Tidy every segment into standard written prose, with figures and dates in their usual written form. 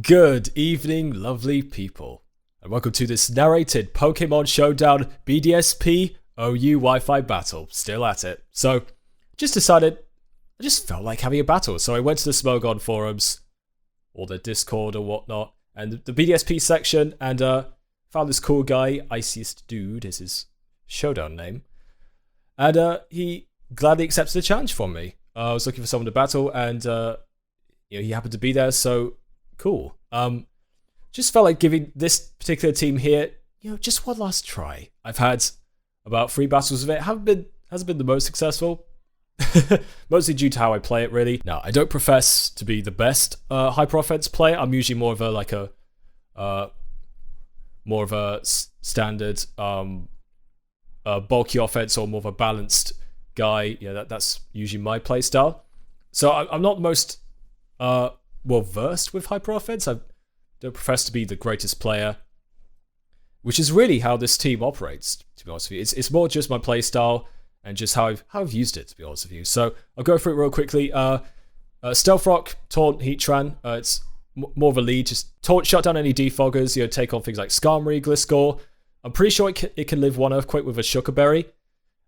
Good evening, lovely people, and welcome to this narrated Pokemon Showdown BDSP OU Wi-Fi battle. Still at it. So, I just felt like having a battle. So I went to the Smogon forums, or the Discord or whatnot, and the BDSP section, and found this cool guy, Iciestdude is his Showdown name, and he gladly accepted the challenge from me. I was looking for someone to battle, and he happened to be there, so cool. Just felt like giving this particular team here, just one last try. I've had about 3 battles of it. Hasn't been the most successful. Mostly due to how I play it, really. Now, I don't profess to be the best hyper offense player. I'm usually more of a standard bulky offense, or more of a balanced guy. That's usually my play style. So I'm not the most well versed with hyper offense. I don't profess to be the greatest player, which is really how this team operates, to be honest with you. It's more just my play style and just how I've used it, to be honest with you. So I'll go through it real quickly. Stealth Rock, Taunt, Heatran. It's more of a lead. Just Taunt, shut down any defoggers. Take on things like Skarmory, Gliscor. I'm pretty sure it can live one Earthquake with a Sugar Berry,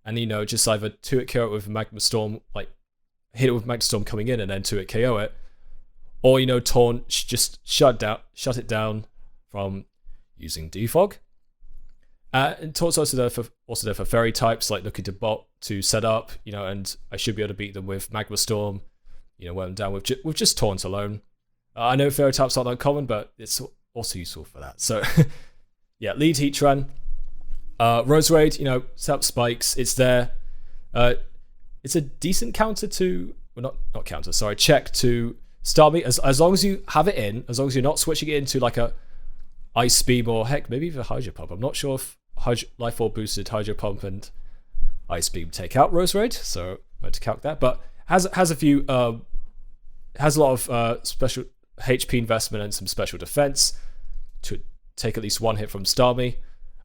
and just either 2-hit KO it with Magma Storm, like hit it with Magma Storm coming in and then 2-hit KO it, or Taunt, just shut it down from using defog. And Taunt's also there for fairy types, like looking to bot to set up, and I should be able to beat them with Magma Storm, when I'm down with just Taunt alone. I know fairy types aren't that common, but it's also useful for that. So, yeah, lead Heatran. Roserade, set up spikes. It's there. It's a decent counter to, well, not counter, sorry, check to Starmie. As long as you have it in, as long as you're not switching it into like a Ice Beam or heck, maybe even Hydro Pump. I'm not sure if Life Orb boosted Hydro Pump and Ice Beam take out Roserade, so I had to calc that. But has a lot of special HP investment and some special defense to take at least one hit from Starmie.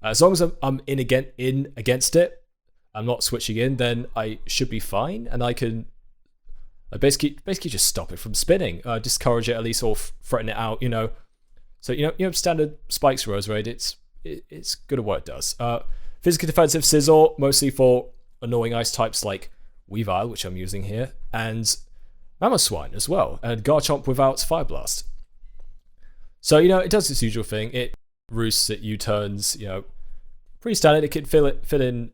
As long as I'm in against it, I'm not switching in, then I should be fine, and I can basically just stop it from spinning, discourage it at least, or threaten it out. So standard spikes Roserade. It's good at what it does. Physical defensive Scizor, mostly for annoying ice types like Weavile, which I'm using here, and Mamoswine as well, and Garchomp without Fire Blast. So it does its usual thing. It roosts, it U-turns. Pretty standard. It can fill in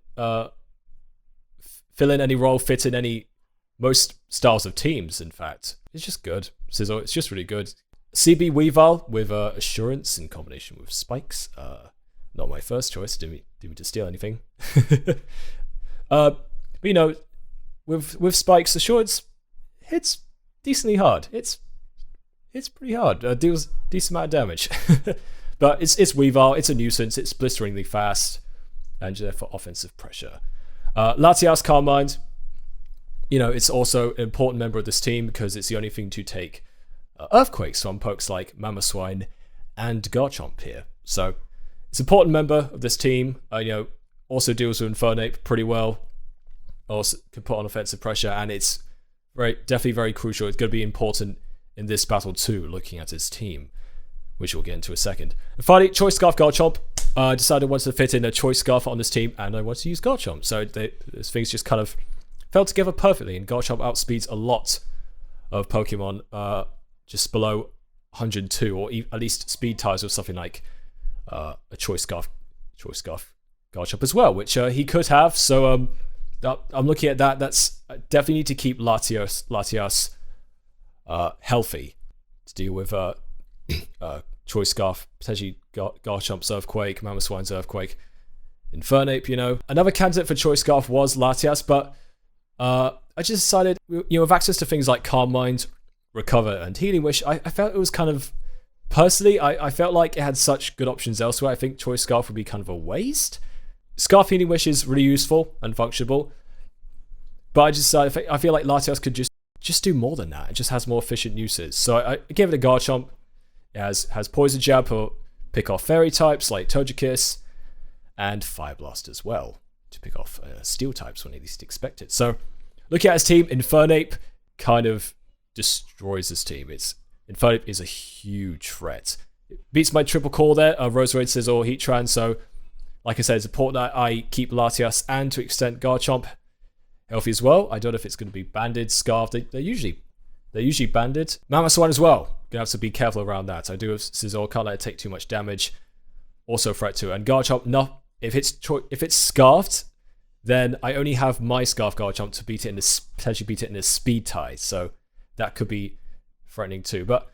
any role, fit in most styles of teams. In fact, it's just good. Scizor, it's just really good. CB Weavile with Assurance in combination with Spikes. Not my first choice. Didn't mean to steal anything. But with Spikes, Assurance hits decently hard. It's pretty hard. Deals decent amount of damage. But it's Weavile. It's a nuisance. It's blisteringly fast, and therefore offensive pressure. Latias Calm Mind. It's also an important member of this team because it's the only thing to take Earthquakes from pokes like Mamoswine and Garchomp here. So it's an important member of this team. Also deals with Infernape pretty well. Also can put on offensive pressure, and it's definitely very crucial. It's going to be important in this battle too, looking at his team, which we'll get into in a second. And finally, Choice Scarf Garchomp. I decided I wanted to fit in a Choice Scarf on this team, and I wanted to use Garchomp. So these things just kind of fell together perfectly, and Garchomp outspeeds a lot of Pokemon just below 102, or at least speed ties with something like a Choice Scarf Garchomp as well, which he could have. So I'm looking at that. That's definitely need to keep Latias healthy to deal with Choice Scarf, potentially Garchomp's Earthquake, Mamoswine's Earthquake, Infernape. Another candidate for Choice Scarf was Latias, but I just decided, with access to things like Calm Mind, Recover, and Healing Wish, I felt it was kind of, personally, I felt like it had such good options elsewhere. I think Choice Scarf would be kind of a waste. Scarf Healing Wish is really useful and functional, but I feel like Latias could just do more than that. It just has more efficient uses. So I gave it a Garchomp. It has Poison Jab for pick off fairy types like Togekiss, and Fire Blast as well to pick off steel types when you least expect it. So looking at his team, Infernape kind of destroys his team. It's Infernape is a huge threat. It beats my triple core there, Roserade, Scizor, Heatran, so like I said, it's important that I keep Latias and to extent Garchomp healthy as well. I don't know if it's going to be banded, scarfed. They're usually banded. Mamoswine as well. Gonna have to be careful around that. I do have Scizor, can't let it take too much damage. Also threat too. And Garchomp, no, if it's scarfed, then I only have my Scarf Garchomp to beat it in this, potentially beat it in a speed tie. So that could be threatening too. But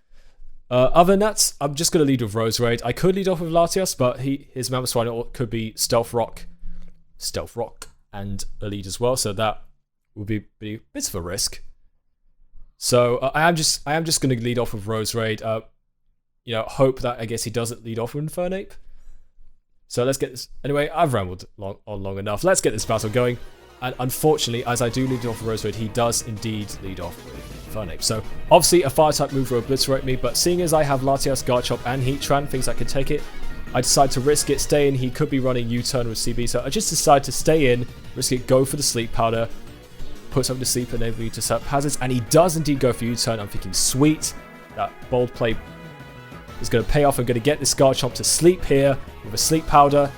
other than that, I'm just going to lead with Roserade. I could lead off with Latias, but his Mamoswine could be Stealth Rock, and a lead as well. So that would be a bit of a risk. So I am just going to lead off with Roserade. Hope that I guess he doesn't lead off with Infernape. So let's get this. Anyway, I've rambled on long enough. Let's get this battle going. And unfortunately, as I do lead off with Roserade, he does indeed lead off with Infernape. So obviously a fire type move will obliterate me, but seeing as I have Latias, Garchomp, and Heatran, things that could take it, I decide to risk it, stay in. He could be running U-turn with CB, so I just decide to stay in, risk it, go for the sleep powder, put something to sleep, enable me to set up hazards, and he does indeed go for U-turn. I'm thinking, sweet, that bold play is going to pay off. I'm going to get this Garchomp to sleep here with a sleep powder,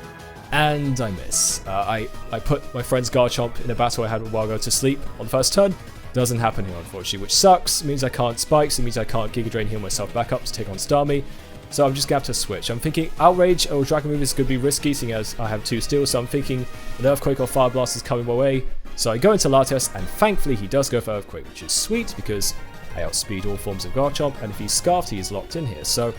and I miss. I put my friend's Garchomp in a battle I had a while ago to sleep on the first turn. Doesn't happen here, unfortunately, which sucks. It means I can't Spikes. It means I can't Giga Drain, heal myself back up to take on Starmie. So I'm just going to have to switch. I'm thinking Outrage or Dragon Move is going to be risky, seeing as I have 2 steals. So I'm thinking an Earthquake or Fire Blast is coming my way. So I go into Latias, and thankfully he does go for Earthquake, which is sweet because I outspeed all forms of Garchomp, and if he's Scarfed, he is locked in here. So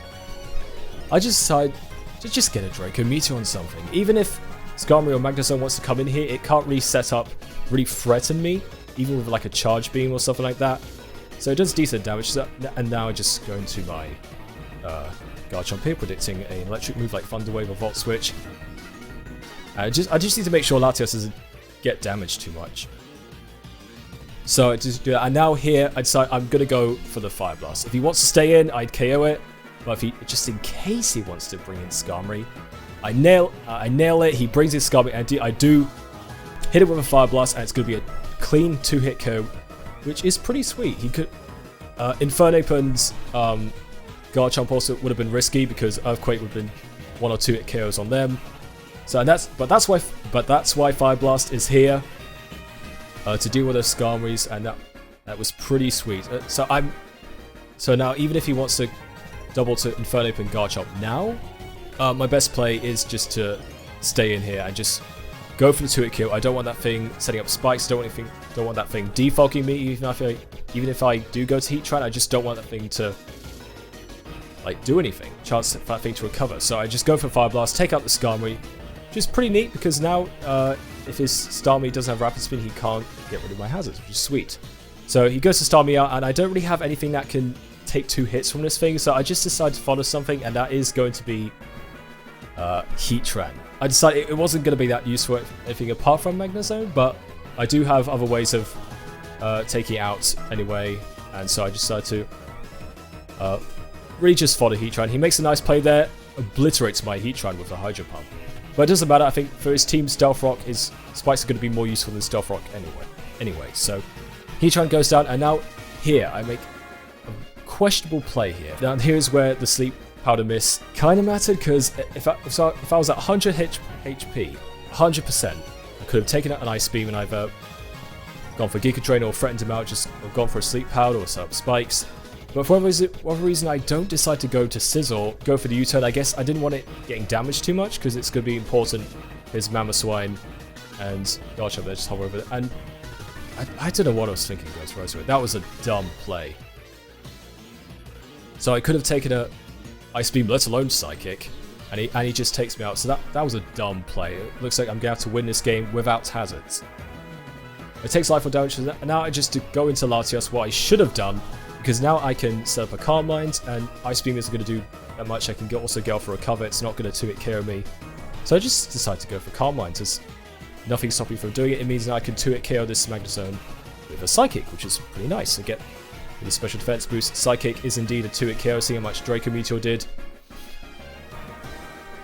I just decide to just get a Draco Meteor on something. Even if Skarmory or Magnezone wants to come in here, it can't really set up, really threaten me, even with like a Charge Beam or something like that. So it does decent damage, and now I just go into my Garchomp here, predicting an electric move like Thunder Wave or Volt Switch. I just need to make sure Latias doesn't get damaged too much. So I just do that. And now here, I decide I'm going to go for the Fire Blast. If he wants to stay in, I'd KO it. But if he, just in case he wants to bring in Skarmory, I nail it. He brings in Skarmory, and I do hit it with a Fire Blast, and it's going to be a clean 2-hit KO, which is pretty sweet. He could Infernape and Garchomp also would have been risky because Earthquake would have been 1 or 2 hit KOs on them. So that's why Fire Blast is here to deal with those Skarmories, and that was pretty sweet. So now even if he wants to double to Infernape and Garchomp now, my best play is just to stay in here and just go for the 2-hit kill. I don't want that thing setting up spikes. Don't want that thing defogging me. Even if I do go to Heatran, I just don't want that thing to like do anything. Chance for that thing to recover. So I just go for Fire Blast, take out the Skarmory, which is pretty neat because now if his Starmie doesn't have Rapid Spin, he can't get rid of my hazards, which is sweet. So he goes to Starmie out, and I don't really have anything that can take 2 hits from this thing, so I just decided to follow something, and that is going to be Heatran. I decided it wasn't going to be that useful for anything apart from Magnezone, but I do have other ways of taking it out anyway, and so I decided to really just follow Heatran. He makes a nice play there, obliterates my Heatran with a Hydro Pump. But it doesn't matter, I think for his team, Stealth Rock, his Spikes are going to be more useful than Stealth Rock anyway. So Heatran goes down, and now here I make a questionable play here. Now here's where the Sleep Powder miss kind of mattered, because if I was at 100 HP, 100%, I could have taken out an Ice Beam and either gone for Giga Drain or threatened him out, or gone for a Sleep Powder or set up Spikes. But for whatever reason, I don't decide to go to Scizor, go for the U-turn. I guess I didn't want it getting damaged too much, because it's going to be important. His Mamoswine and Garchomp, they just hover over it. And I don't know what I was thinking against Roserade. That was a dumb play. So I could have taken a Ice Beam, let alone Psychic, and he just takes me out. So that was a dumb play. It looks like I'm going to have to win this game without hazards. It takes life or damage, and now I just go into Latias, what I should have done, because now I can set up a Calm Mind, and Ice Beam isn't going to do that much. I can also go for Recover. It's not going to 2-hit KO me. So I just decided to go for Calm Mind. There's nothing stopping me from doing it. It means that I can 2-hit KO this Magnezone with a Psychic, which is pretty nice. And get the special defense boost. Psychic is indeed a 2-hit KO, seeing how much Draco Meteor did.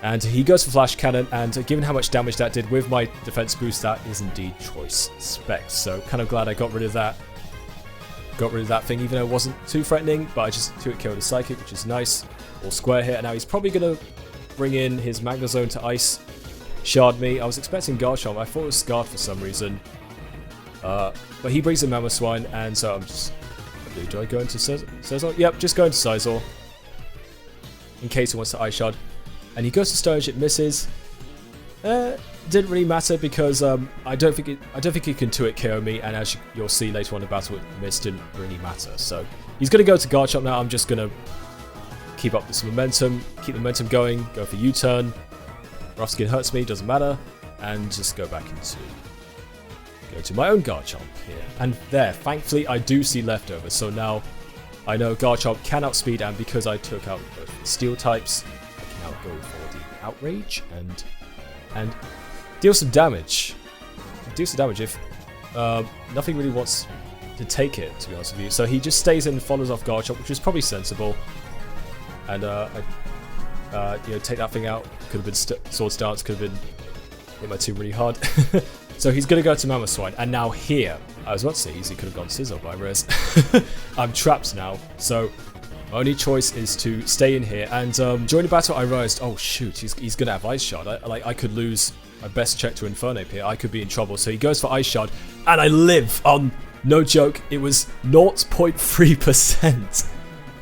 And he goes for Flash Cannon, and given how much damage that did with my defense boost, that is indeed Choice Specs. So kind of glad I got rid of that. got rid of that thing, even though it wasn't too threatening, but I just 2-hit killed the Psychic, which is nice. All square hit, and now he's probably going to bring in his Magnezone to Ice Shard me. I was expecting Garchomp. I thought it was Scarf for some reason. But he brings in Mamoswine, and so I'm just... Do I go into Scizor? Yep, just go into Scizor. In case he wants to Ice Shard. And he goes to Stone Edge, it misses. Didn't really matter because I don't think he can 2-hit KO me, and as you'll see later on in the battle, it missed, didn't really matter. So he's going to go to Garchomp now. I'm just going to keep up this momentum, keep the momentum going, go for U-turn. Rough Skin hurts me, doesn't matter, and just go back to my own Garchomp here. And there, thankfully, I do see leftovers, so now I know Garchomp can outspeed, and because I took out both Steel types, I can now go for the Outrage and deal some damage. If nothing really wants to take it, to be honest with you. So he just stays in and follows off Garchomp, which is probably sensible. And take that thing out. Could have been Sword Stance, could have been hit my team really hard. So he's going to go to Mamoswine, and now here, I was about to say he could have gone Scizor, but I realized I'm trapped now. So my only choice is to stay in here, and during the battle I realized, oh shoot, he's going to have Ice Shard. I could lose my best check to Infernape here. I could be in trouble. So he goes for Ice Shard, and I live on, no joke, it was 0.3%,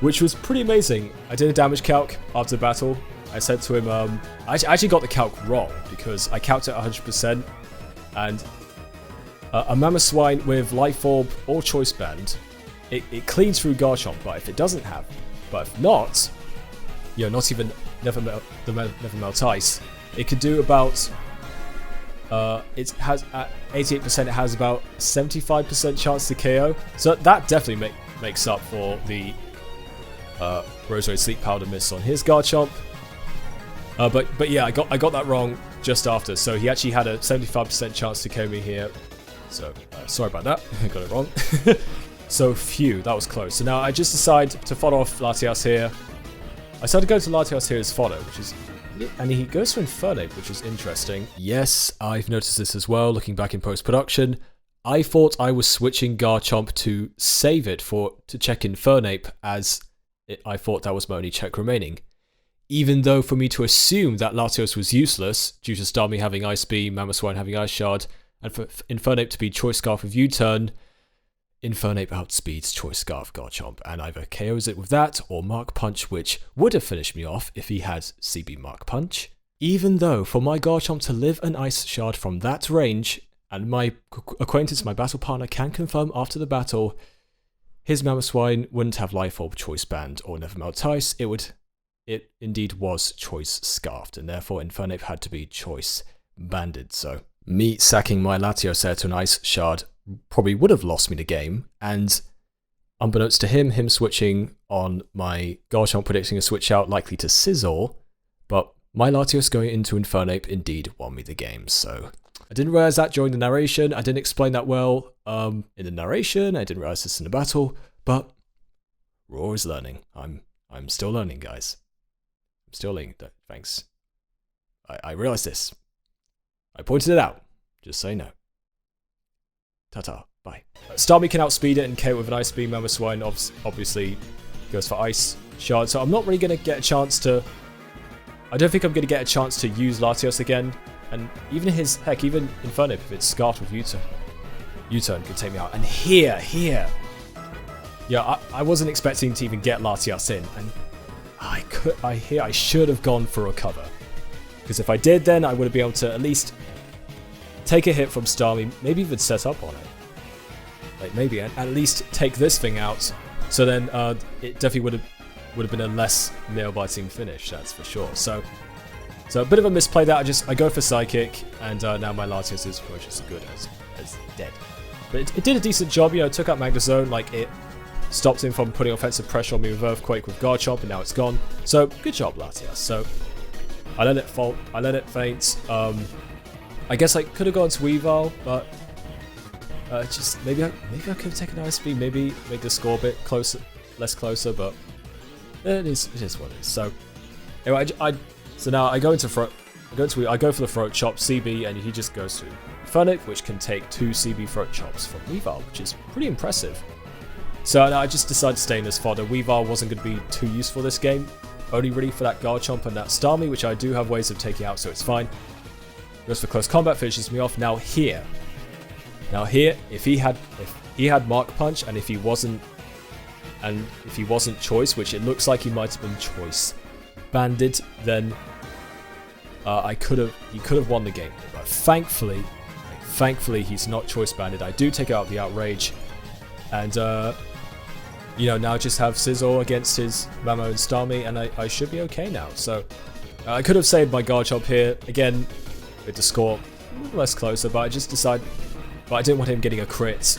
which was pretty amazing. I did a damage calc after the battle. I said to him, I actually got the calc wrong because I calced it 100%, and a Mamoswine with Life Orb or Choice Band, it cleans through Garchomp, but if it doesn't have, but if not, not even Never Melt Ice, it could do about, it has at 88%, it has about 75% chance to KO, so that definitely makes up for the Rosary Sleep Powder miss on his Garchomp. But yeah, I got that wrong just after, so he actually had a 75% chance to KO me here. So sorry about that, I got it wrong. So phew, that was close. So now I just decide to follow off Latias here. I decided to go to Latias here as fodder, and he goes for Infernape, which is interesting. Yes, I've noticed this as well, looking back in post-production. I thought I was switching Garchomp to save it to check Infernape, as I thought that was my only check remaining. Even though for me to assume that Latios was useless, due to Starmie having Ice Beam, Mamoswine having Ice Shard, and for Infernape to be Choice Scarf with U-turn, Infernape outspeeds Choice Scarf Garchomp, and either KOs it with that, or Mark Punch, which would have finished me off if he had CB Mark Punch. Even though for my Garchomp to live an Ice Shard from that range, and my acquaintance, my battle partner, can confirm after the battle, his Mamoswine wouldn't have Life Orb, Choice Band, or Never Melt Ice, it indeed was Choice Scarfed, and therefore Infernape had to be Choice Banded. So me sacking my Latios there to an Ice Shard probably would have lost me the game, and unbeknownst to him switching on my Garchomp, predicting a switch out likely to Scizor, but my Latios going into Infernape indeed won me the game. So I didn't realize that during the narration. I didn't explain that well in the narration. I didn't realize this in the battle, but we're always learning. I'm still learning, guys. I'm still learning. Thanks. I realized this. I pointed it out. Just so you know. Ta-ta. Bye. Starmie can outspeed it and KO with an Ice Beam. Mamoswine obviously goes for Ice Shard, so I'm not really going to get a chance to... I don't think I'm going to get a chance to use Latios again, and even even Infernape, if it's scarfed with U-turn, could take me out. And here, yeah, I wasn't expecting to even get Latias in, and I should have gone for a cover, because if I did, then I would have been able to at least take a hit from Starmie, maybe even set up on it, like maybe at least take this thing out. So then it definitely would have been a less nail-biting finish, that's for sure. So a bit of a misplay there. I go for Psychic, and now my Latios is pretty much as good as dead. But it did a decent job, it took out Magnezone, like it stopped him from putting offensive pressure on me with Earthquake with Garchomp, and now it's gone. So good job, Latias. So I let it faint. I guess I could have gone to Weavile, but just maybe I could have taken Ice Beam, maybe make the score a bit less closer, but it is what it is. So anyway, so now I go for the Throat Chop CB, and he just goes to Infernape, which can take 2 CB Throat Chops from Weavile, which is pretty impressive. So I just decided to stay in this fodder. Weavile wasn't going to be too useful this game. Only really for that Garchomp and that Starmie, which I do have ways of taking out, so it's fine. Goes for close combat, finishes me off. Now here, if he had Mark Punch, and if he wasn't Choice, which it looks like he might have been Choice banded, then he could have won the game. But thankfully he's not Choice banded. I do take out the Outrage, and now just have Sizzle against his Mamo and Starmie, and I should be okay now. So I could have saved my Garchomp here again with the score a little less closer, but I just decided. But I didn't want him getting a crit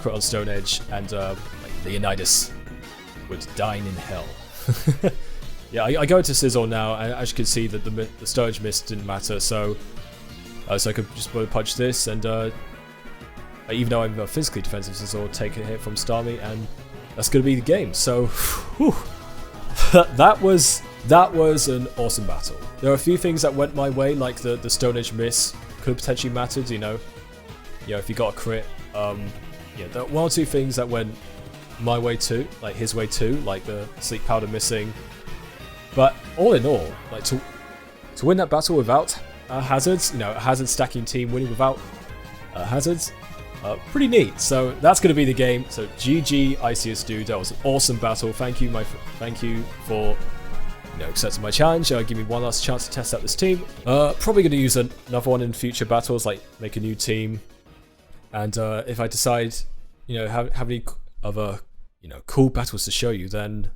on Stone Edge, and Leonidas would dine in hell. Yeah, I go into Sizzle now, and as you can see that the Stone Edge miss didn't matter, so I could just punch this, and even though I'm a physically defensive Sizzle, take a hit from Starmie, and that's going to be the game. So, whew, that was an awesome battle. There are a few things that went my way, like the Stone Edge miss could have potentially mattered, if you got a crit. There were one or two things that went my way too, like his way too, like the Sleep Powder missing. But all in all, like to win that battle without hazards, a hazard stacking team winning without hazards, pretty neat. So that's going to be the game. So GG Iciestdude, that was an awesome battle. Thank you for accepting my challenge. Give me one last chance to test out this team. Probably going to use another one in future battles, like make a new team. And if I decide, have any other, cool battles to show you, then,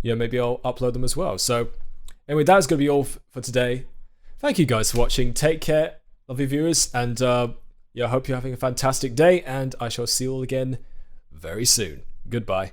maybe I'll upload them as well. So, anyway, that is going to be all for today. Thank you guys for watching. Take care, lovely viewers, and I hope you're having a fantastic day, and I shall see you all again very soon. Goodbye.